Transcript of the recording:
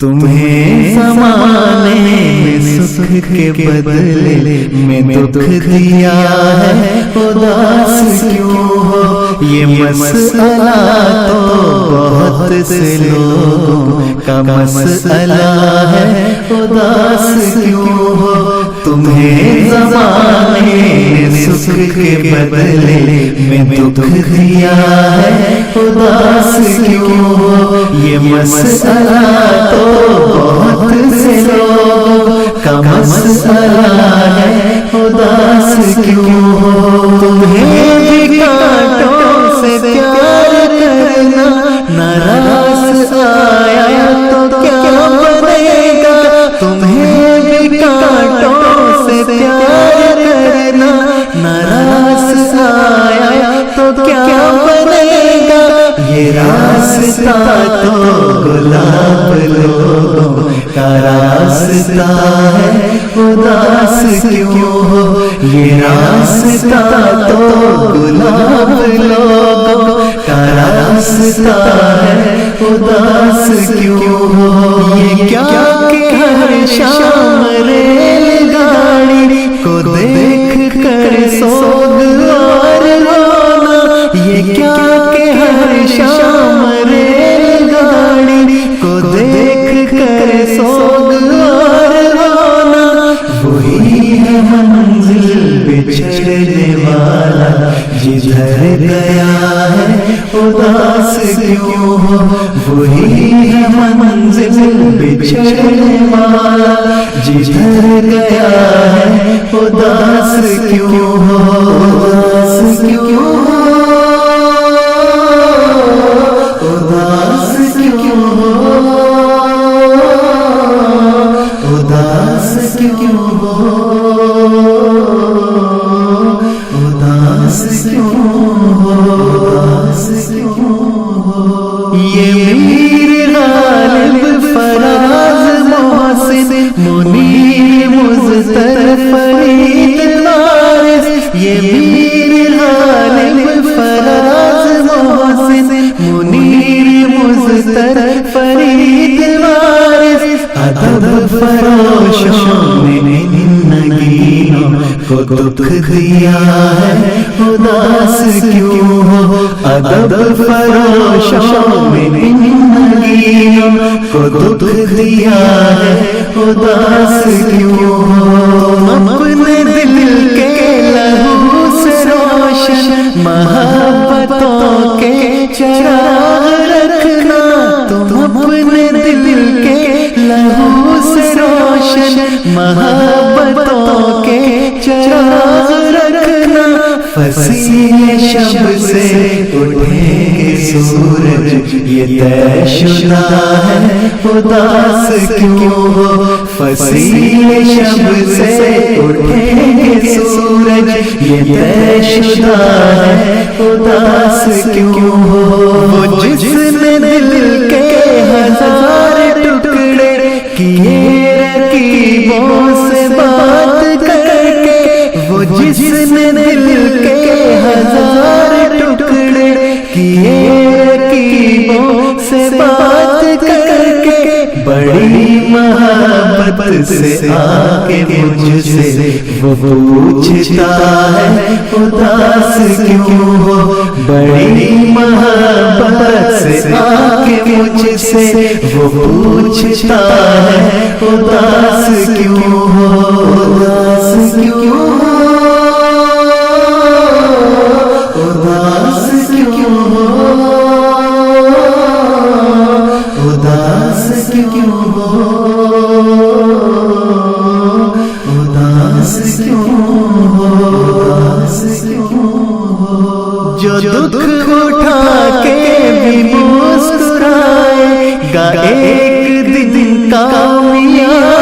تمہیں زمانے میں سکھ کے بدلے میں دکھ دیا ہے، اداس کیوں ہو؟ یہ مسئلہ تو بہت سے لوگوں کا مسئلہ ہے، اداس کیوں ہو؟ تمہیں زمانے میں سکھ کے بدلے میں دکھ دیا ہے، اداس کیوں ہو؟ یہ مسئلہ تو بہت سے لوگوں کا مسئلہ ہے، اداس کیوں ہو؟ تمہیں بھی کانٹوں سے پیار کرنا ناراض آیا تو کیا بنے گا؟ تمہیں بھی کانٹوں سے پیار کرنا ناراض آیا تو کیا بنے گا؟ یہ راستہ تو گلاب لوگوں کا راستہ ہے، اداس کیوں ہو؟ یہ راستہ تو گلاب لوگوں کا راستہ ہے، اداس کیوں ہو؟ یہ کیا کہ ہر شام ریل گاڑی کو دیکھ کر سوگوار رونا، یہ کیا کہ ہر شام ریل گاڑی کو دیکھ کر سوگوار رونا، وہی ہے منزل بچھڑنے والا جدھر گیا ہے، اداس کیوں ہو؟ وہی ہے منزل بچھڑنے والا جدھر گیا ہے، اداس کیوں ہو؟ اداس کیوں ہو؟ اداس کیوں ہو؟ اداس کیوں ہو؟ اداس کیوں ہو؟ اداس کیوں ہو؟ یہ میر غالب فراز محسن منیر مزتر فرید وارث، یہ میر غالب فراز محسن منیر مزتر فرید وارث، ادب فروشوں نے ان نگینوں کو دکھ دیا ہے، اداس کیوں ہو؟ ادب فروشوں نے ان نگینوں کو دکھ دیا ہے، اداس کیوں ہو؟ اپنے دل کے لہو سے روشن محبتوں کے چراغ رکھنا، تم اپنے دل کے لہو سے روشن محبتوں کے چراغ رکھنا، فصیح شب سے اٹھیں گے سورج یہ طے شدہ ہے، اداس کیوں ہو؟ فصیح شب سے اٹھیں گے سورج یہ طے شدہ ہے، اداس کیوں ہو؟ وہ جس نے دل کے ہزار ٹکڑے کیے رکیبوں سے بات کر کے، وہ جس نے دل کے ہزار ٹکڑے کیے رکیبوں سے بات کر کے، بڑی محبت سے آ کے مجھ سے وہ پوچھتا ہے، اداس کیوں ہو؟ بڑی محبت سے آ کے مجھ سے وہ پوچھتا ہے، اداس کیوں ہو؟ اداس کیوں ہو؟ اداس کیوں ہو؟ اداس کیوں ہو؟ اداس کیوں ہو؟ اداس کیوں ہو؟ جو دکھ اٹھا کے بھی مسکرائے گا ایک دن کامیاب